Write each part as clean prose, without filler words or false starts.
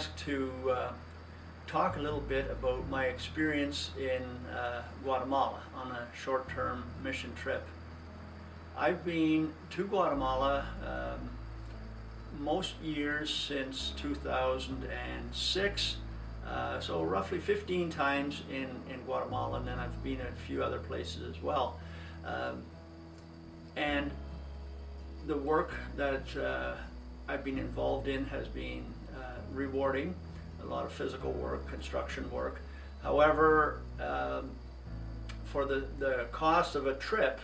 asked to talk a little bit about my experience in Guatemala on a short-term mission trip. I've been to Guatemala most years since 2006, so roughly 15 times in Guatemala, and then I've been a few other places as well. And the work that I've been involved in has been rewarding, a lot of physical work, construction work. However, for the cost of a trip,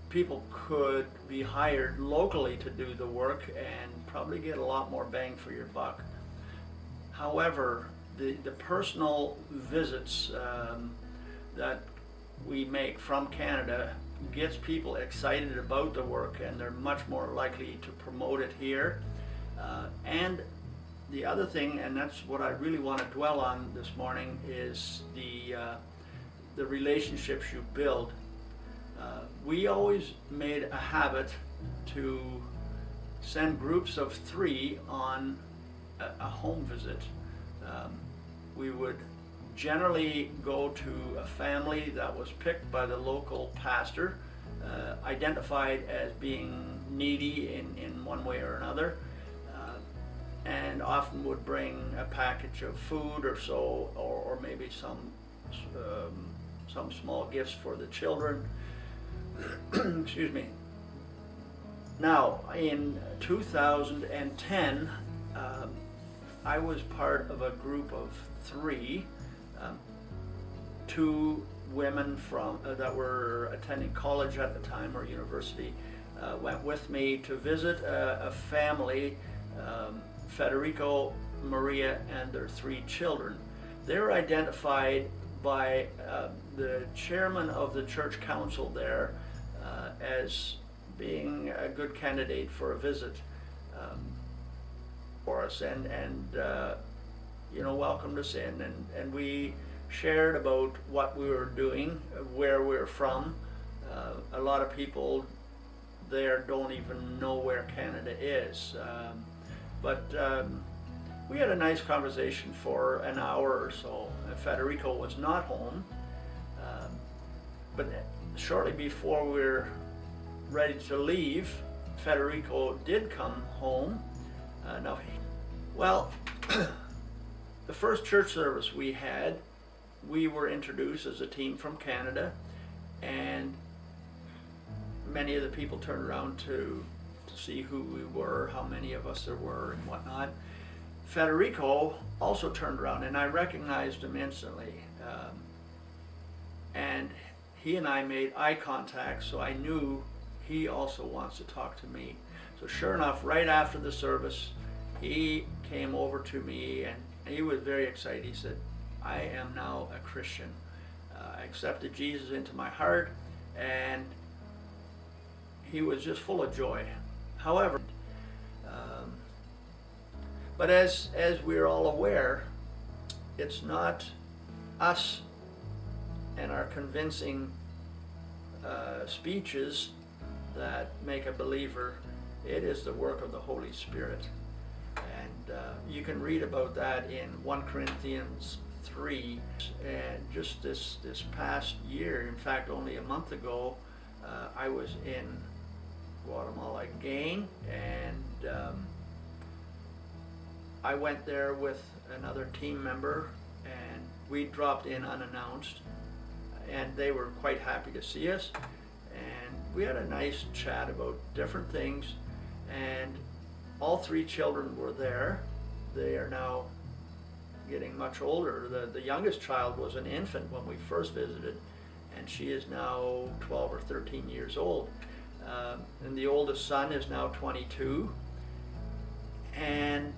people could be hired locally to do the work and probably get a lot more bang for your buck. However, the personal visits that we make from Canada gets people excited about the work, and they're much more likely to promote it here. And the other thing, and that's what I really want to dwell on this morning, is the relationships you build. We always made a habit to send groups of 3 on a home visit. We would generally go to a family that was picked by the local pastor, identified as being needy in one way or another, and often would bring a package of food or so, or maybe some small gifts for the children. Excuse me. Now, in 2010, I was part of a group of 3. 2 women from that were attending college at the time, or university, went with me to visit a family, Federico, Maria, and their 3 children. They were identified by the chairman of the church council there as being a good candidate for a visit for us, and welcomed us in, and we shared about what we were doing, where we were from. A lot of people there don't even know where Canada is, but we had a nice conversation for an hour or so. Federico was not home, but shortly before we were ready to leave, Federico did come home. The first church service we had, we were introduced as a team from Canada, and many of the people turned around to see who we were, how many of us there were, and whatnot. Federico also turned around, and I recognized him instantly. And he and I made eye contact, so I knew he also wants to talk to me. So sure enough, right after the service, he came over to me, and he was very excited. He said, "I am now a Christian. I accepted Jesus into my heart," and he was just full of joy. However, but as we're all aware, it's not us and our convincing speeches that make a believer. It is the work of the Holy Spirit. And you can read about that in 1 Corinthians 3. And just this past year, in fact only a month ago, I was in Guatemala again, and I went there with another team member, and we dropped in unannounced, and they were quite happy to see us, and we had a nice chat about different things. And all 3 children were there. They are now getting much older. The youngest child was an infant when we first visited, and she is now 12 or 13 years old. And the oldest son is now 22. And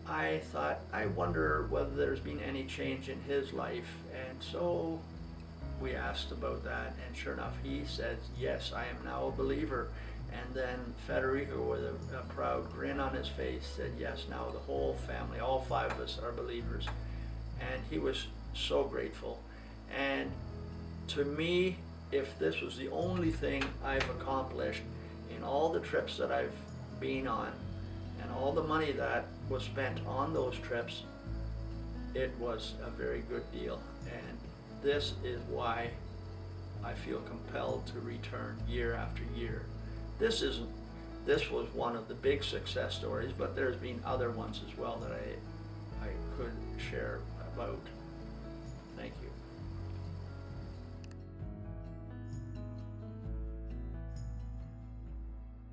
I thought, I wonder whether there's been any change in his life. And so we asked about that, and sure enough, he said, "Yes, I am now a believer." And then Federico, with a proud grin on his face, said, "Yes, now the whole family, all 5 of us are believers." And he was so grateful. And to me, if this was the only thing I've accomplished in all the trips that I've been on, And all the money that was spent on those trips, it was a very good deal. And this is why I feel compelled to return year after year. This was one of the big success stories, but there's been other ones as well that I could share about. Thank you.